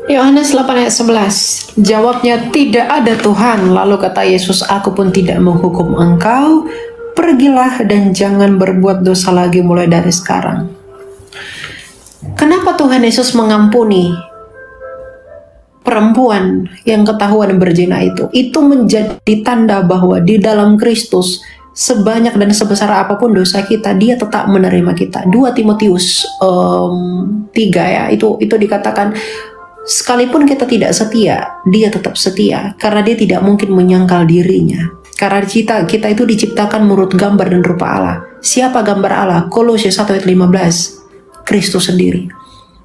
Yohanes 8 ayat 11. Jawabnya, tidak ada Tuhan. Lalu kata Yesus, aku pun tidak menghukum engkau. Pergilah dan jangan berbuat dosa lagi mulai dari sekarang. Kenapa Tuhan Yesus mengampuni perempuan yang ketahuan berzina itu? Itu menjadi tanda bahwa di dalam Kristus, sebanyak dan sebesar apapun dosa kita, dia tetap menerima kita. 2 Timotius 3 ya, itu dikatakan, sekalipun kita tidak setia, dia tetap setia, karena dia tidak mungkin menyangkal dirinya. Karena kita itu diciptakan menurut gambar dan rupa Allah. Siapa gambar Allah? Kolose 1 ayat 15, Kristus sendiri.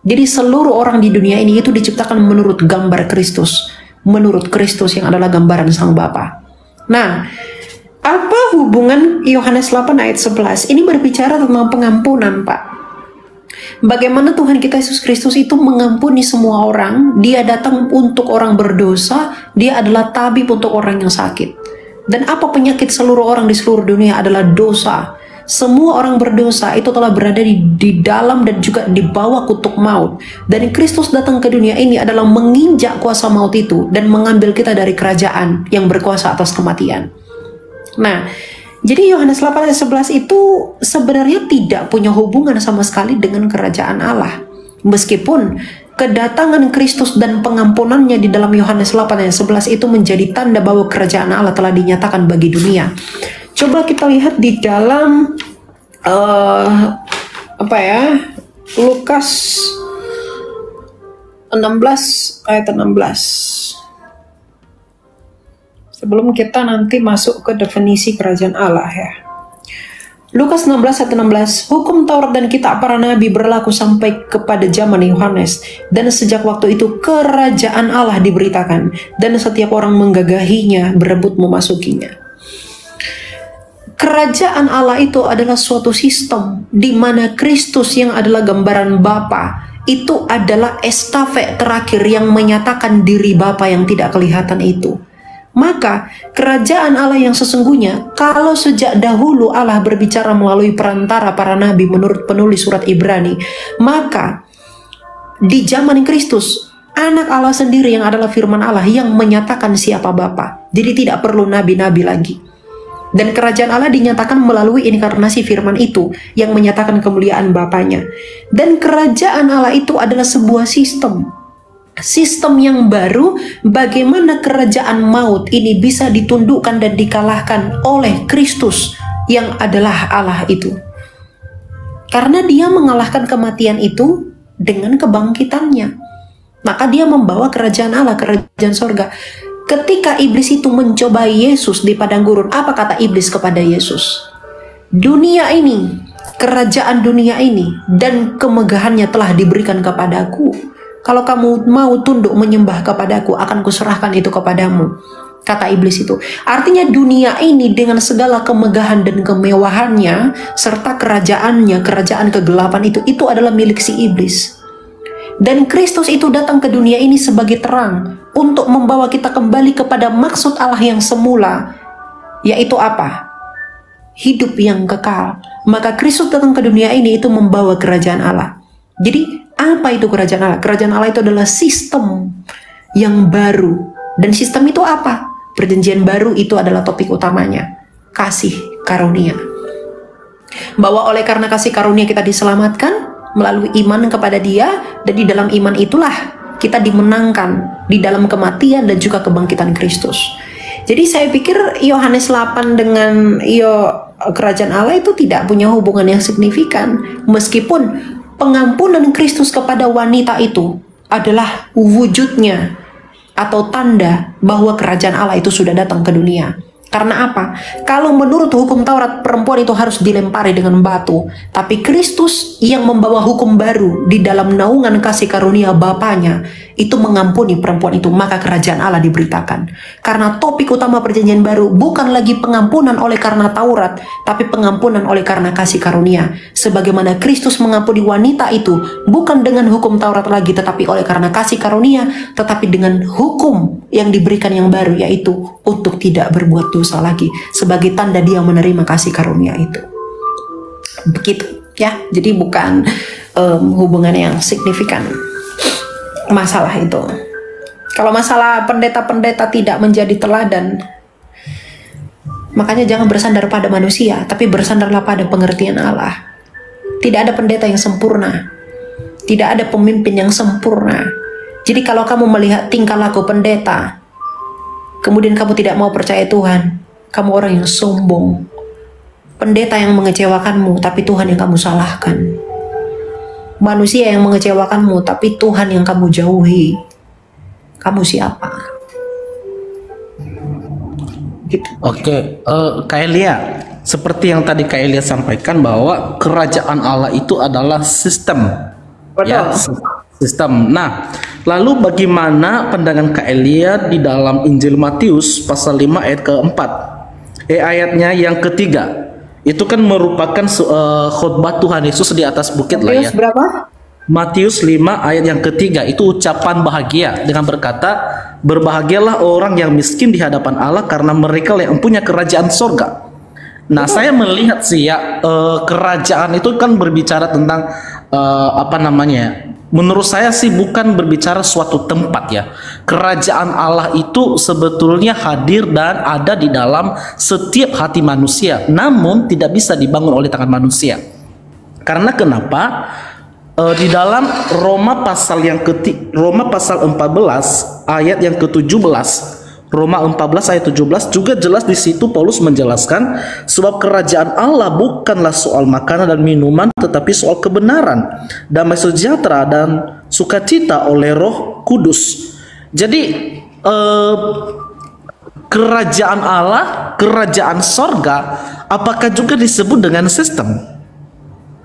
Jadi seluruh orang di dunia ini itu diciptakan menurut gambar Kristus, menurut Kristus yang adalah gambaran Sang Bapa. Nah, apa hubungan Yohanes 8 ayat 11? Ini berbicara tentang pengampunan, Pak. Bagaimana Tuhan kita Yesus Kristus itu mengampuni semua orang. Dia datang untuk orang berdosa. Dia adalah tabib untuk orang yang sakit. Dan apa penyakit seluruh orang di seluruh dunia adalah dosa. Semua orang berdosa itu telah berada di dalam dan juga di bawah kutuk maut. Dan Kristus datang ke dunia ini adalah menginjak kuasa maut itu dan mengambil kita dari kerajaan yang berkuasa atas kematian. Nah, jadi Yohanes 8 ayat 11 itu sebenarnya tidak punya hubungan sama sekali dengan kerajaan Allah. Meskipun kedatangan Kristus dan pengampunannya di dalam Yohanes 8 ayat 11 itu menjadi tanda bahwa kerajaan Allah telah dinyatakan bagi dunia. Coba kita lihat di dalam Lukas 16 ayat 16. Sebelum kita nanti masuk ke definisi kerajaan Allah ya. Lukas 16 ayat 16, hukum Taurat dan kitab para nabi berlaku sampai kepada zaman Yohanes, dan sejak waktu itu kerajaan Allah diberitakan, dan setiap orang menggagahinya, berebut memasukinya. Kerajaan Allah itu adalah suatu sistem di mana Kristus yang adalah gambaran Bapa itu adalah estafet terakhir yang menyatakan diri Bapa yang tidak kelihatan itu. Maka kerajaan Allah yang sesungguhnya, kalau sejak dahulu Allah berbicara melalui perantara para nabi menurut penulis surat Ibrani, maka di zaman Kristus anak Allah sendiri yang adalah firman Allah yang menyatakan siapa Bapa. Jadi tidak perlu nabi-nabi lagi. Dan kerajaan Allah dinyatakan melalui inkarnasi firman itu yang menyatakan kemuliaan Bapanya. Dan kerajaan Allah itu adalah sebuah sistem yang baru, bagaimana kerajaan maut ini bisa ditundukkan dan dikalahkan oleh Kristus yang adalah Allah itu. Karena dia mengalahkan kematian itu dengan kebangkitannya, maka dia membawa kerajaan Allah, kerajaan sorga. Ketika iblis itu mencobai Yesus di padang gurun, apa kata iblis kepada Yesus? Dunia ini, kerajaan dunia ini dan kemegahannya telah diberikan kepadaku. Kalau kamu mau tunduk menyembah kepadaku, akan kuserahkan itu kepadamu, kata iblis itu. Artinya dunia ini dengan segala kemegahan dan kemewahannya serta kerajaannya, kerajaan kegelapan itu adalah milik si iblis. Dan Kristus itu datang ke dunia ini sebagai terang untuk membawa kita kembali kepada maksud Allah yang semula, yaitu apa? Hidup yang kekal. Maka Kristus datang ke dunia ini itu membawa kerajaan Allah. Jadi apa itu kerajaan Allah? Kerajaan Allah itu adalah sistem yang baru. Dan sistem itu apa? Perjanjian baru itu adalah topik utamanya. Kasih karunia. Bahwa oleh karena kasih karunia kita diselamatkan melalui iman kepada Dia, dan di dalam iman itulah kita dimenangkan di dalam kematian dan juga kebangkitan Kristus. Jadi saya pikir Yohanes 8 dengan kerajaan Allah itu tidak punya hubungan yang signifikan, meskipun pengampunan Kristus kepada wanita itu adalah wujudnya atau tanda bahwa kerajaan Allah itu sudah datang ke dunia. Karena apa? Kalau menurut hukum Taurat, perempuan itu harus dilempari dengan batu. Tapi Kristus yang membawa hukum baru di dalam naungan kasih karunia Bapanya, itu mengampuni perempuan itu, maka kerajaan Allah diberitakan. Karena topik utama perjanjian baru bukan lagi pengampunan oleh karena Taurat, tapi pengampunan oleh karena kasih karunia. Sebagaimana Kristus mengampuni wanita itu, bukan dengan hukum Taurat lagi, tetapi oleh karena kasih karunia, tetapi dengan hukum yang diberikan yang baru, yaitu untuk tidak berbuat dosa lagi, sebagai tanda dia menerima kasih karunia itu. Begitu ya. Jadi bukan hubungan yang signifikan masalah itu. Kalau masalah pendeta-pendeta tidak menjadi teladan, makanya jangan bersandar pada manusia, tapi bersandarlah pada pengertian Allah. Tidak ada pendeta yang sempurna, tidak ada pemimpin yang sempurna. Jadi kalau kamu melihat tingkah laku pendeta, kemudian kamu tidak mau percaya Tuhan, kamu orang yang sombong. Pendeta yang mengecewakanmu, tapi Tuhan yang kamu salahkan. Manusia yang mengecewakanmu, tapi Tuhan yang kamu jauhi. Kamu siapa? Gitu. Oke, Kak Elia, seperti yang tadi Kak Elia sampaikan bahwa kerajaan Allah itu adalah sistem. Betul. Ya, sistem. Nah, lalu bagaimana pandangan Kak Elia di dalam Injil Matius pasal 5 ayat keempat? Ayatnya yang ketiga. Itu kan merupakan khotbah Tuhan Yesus di atas bukit lah ya. Matius berapa? Matius 5 ayat yang ketiga, itu ucapan bahagia dengan berkata, berbahagialah orang yang miskin di hadapan Allah karena mereka yang punya kerajaan sorga. Nah, saya melihat sih ya, kerajaan itu kan berbicara tentang apa namanya? Menurut saya sih bukan berbicara suatu tempat ya. Kerajaan Allah itu sebetulnya hadir dan ada di dalam setiap hati manusia, namun tidak bisa dibangun oleh tangan manusia. Karena kenapa? Di dalam Roma pasal 14 ayat yang ke-17, Roma 14 ayat 17 juga jelas di situ Paulus menjelaskan sebab kerajaan Allah bukanlah soal makanan dan minuman, tetapi soal kebenaran, damai sejahtera dan sukacita oleh Roh Kudus. Jadi kerajaan Allah, kerajaan sorga, apakah juga disebut dengan sistem?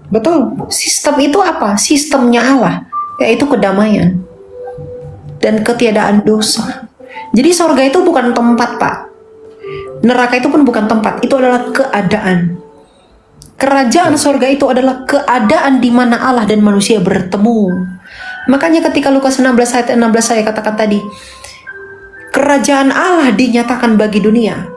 Betul. Sistem itu apa? Sistemnya Allah, yaitu kedamaian dan ketiadaan dosa. Jadi sorga itu bukan tempat, Pak. Neraka itu pun bukan tempat. Itu adalah keadaan. Kerajaan sorga itu adalah keadaan di mana Allah dan manusia bertemu. Makanya ketika Lukas 16 ayat 16 saya katakan tadi, kerajaan Allah dinyatakan bagi dunia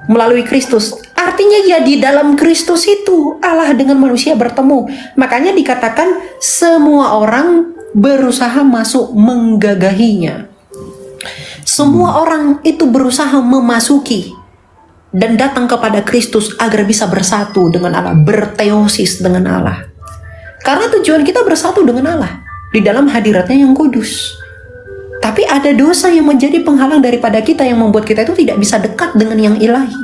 melalui Kristus. Artinya ya di dalam Kristus itu Allah dengan manusia bertemu. Makanya dikatakan semua orang berusaha masuk menggagahinya. Semua orang itu berusaha memasuki dan datang kepada Kristus agar bisa bersatu dengan Allah, berteosis dengan Allah. Karena tujuan kita bersatu dengan Allah di dalam hadiratnya yang kudus. Tapi ada dosa yang menjadi penghalang daripada kita, yang membuat kita itu tidak bisa dekat dengan yang ilahi.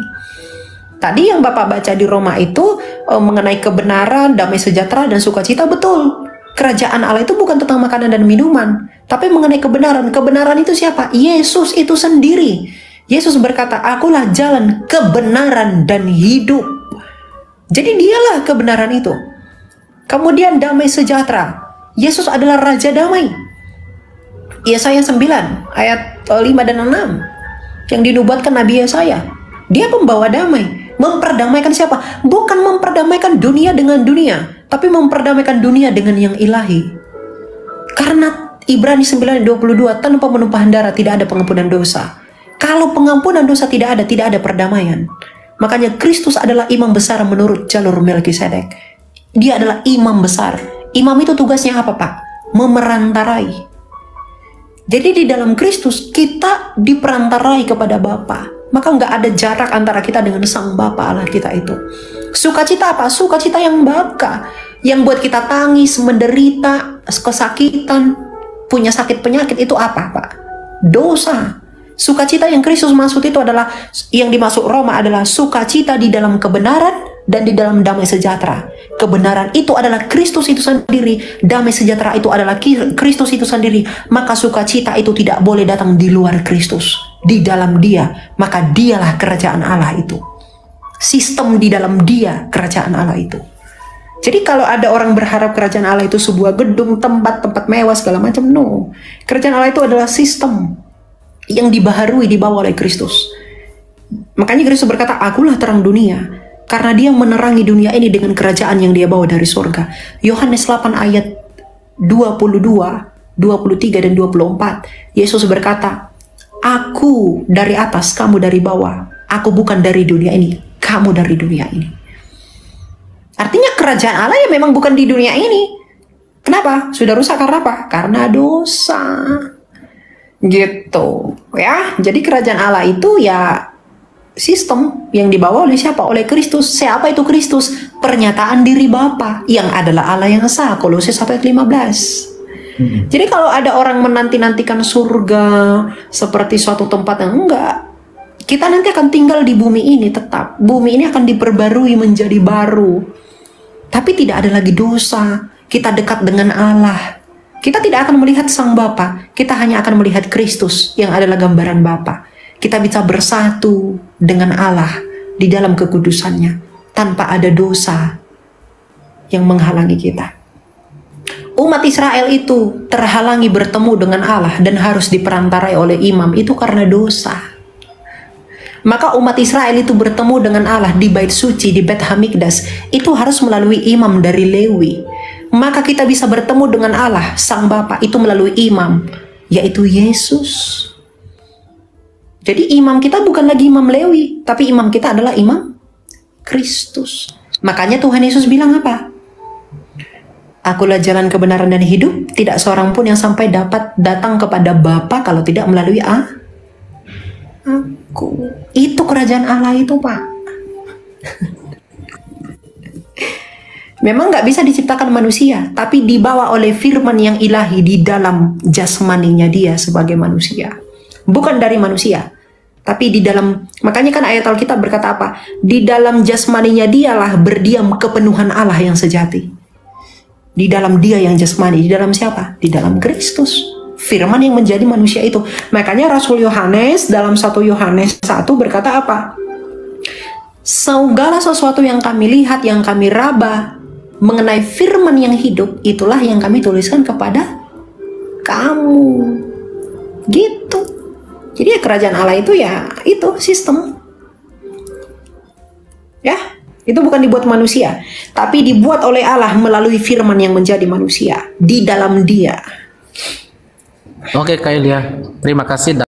Tadi yang Bapak baca di Roma itu mengenai kebenaran, damai sejahtera, dan sukacita, betul. Kerajaan Allah itu bukan tentang makanan dan minuman, tapi mengenai kebenaran. Kebenaran itu siapa? Yesus itu sendiri. Yesus berkata, akulah jalan, kebenaran, dan hidup. Jadi dialah kebenaran itu. Kemudian damai sejahtera. Yesus adalah Raja Damai. Yesaya 9 ayat 5 dan 6 yang dinubuatkan Nabi Yesaya. Dia pembawa damai. Memperdamaikan siapa? Bukan memperdamaikan dunia dengan dunia, tapi memperdamaikan dunia dengan yang ilahi. Karena Ibrani 9:22, tanpa penumpahan darah tidak ada pengampunan dosa. Kalau pengampunan dosa tidak ada perdamaian. Makanya Kristus adalah imam besar menurut jalur Melkisedek. Dia adalah imam besar. Imam itu tugasnya apa, Pak? Memerantarai. Jadi di dalam Kristus kita diperantarai kepada Bapa. Maka nggak ada jarak antara kita dengan Sang Bapa Allah kita itu. Sukacita apa? Sukacita yang baka, yang buat kita tangis, menderita, kesakitan, punya sakit penyakit, itu apa, Pak? Dosa. Sukacita yang Kristus maksud itu adalah, yang dimaksud Roma adalah sukacita di dalam kebenaran dan di dalam damai sejahtera. Kebenaran itu adalah Kristus itu sendiri, damai sejahtera itu adalah Kristus itu sendiri. Maka sukacita itu tidak boleh datang di luar Kristus, di dalam Dia. Maka Dialah kerajaan Allah itu. Sistem di dalam Dia kerajaan Allah itu. Jadi kalau ada orang berharap kerajaan Allah itu sebuah gedung, tempat-tempat mewah segala macam, no. Kerajaan Allah itu adalah sistem yang dibaharui, dibawa oleh Kristus. Makanya Kristus berkata, akulah terang dunia. Karena dia menerangi dunia ini dengan kerajaan yang dia bawa dari surga. Yohanes 8 ayat 22, 23 dan 24. Yesus berkata, aku dari atas, kamu dari bawah. Aku bukan dari dunia ini, kamu dari dunia ini. Artinya kerajaan Allah ya memang bukan di dunia ini. Kenapa? Sudah rusak karena apa? Karena dosa. Gitu ya. Jadi kerajaan Allah itu ya sistem yang dibawa oleh siapa? Oleh Kristus. Siapa itu Kristus? Pernyataan diri Bapa yang adalah Allah yang esa. Kolose 1:15. Jadi kalau ada orang menanti-nantikan surga seperti suatu tempat yang enggak, kita nanti akan tinggal di bumi ini tetap. Bumi ini akan diperbarui menjadi baru. Tapi tidak ada lagi dosa. Kita dekat dengan Allah. Kita tidak akan melihat Sang Bapa. Kita hanya akan melihat Kristus yang adalah gambaran Bapa. Kita bisa bersatu dengan Allah di dalam kekudusannya tanpa ada dosa yang menghalangi kita. Umat Israel itu terhalangi bertemu dengan Allah dan harus diperantarai oleh imam itu karena dosa. Maka umat Israel itu bertemu dengan Allah di bait suci, di Beit Hamikdas, itu harus melalui imam dari Lewi. Maka kita bisa bertemu dengan Allah, Sang Bapa, itu melalui imam, yaitu Yesus. Jadi imam kita bukan lagi imam Lewi, tapi imam kita adalah imam Kristus. Makanya Tuhan Yesus bilang apa? Akulah jalan kebenaran dan hidup, tidak seorang pun yang sampai dapat datang kepada Bapa kalau tidak melalui aku. Itu kerajaan Allah itu, Pak. Memang nggak bisa diciptakan manusia, tapi dibawa oleh firman yang ilahi di dalam jasmaninya dia sebagai manusia. Bukan dari manusia, tapi di dalam, makanya kan ayat Alkitab berkata apa? Di dalam jasmaninya dialah berdiam kepenuhan Allah yang sejati. Di dalam dia yang jasmani, di dalam siapa? Di dalam Kristus. Firman yang menjadi manusia itu. Makanya Rasul Yohanes dalam 1 Yohanes 1 berkata apa? Segala sesuatu yang kami lihat, yang kami raba mengenai firman yang hidup, itulah yang kami tuliskan kepada kamu. Gitu. Jadi ya kerajaan Allah itu ya itu sistem. Ya. Itu bukan dibuat manusia, tapi dibuat oleh Allah melalui firman yang menjadi manusia di dalam dia. Oke, Kak Elia, terima kasih.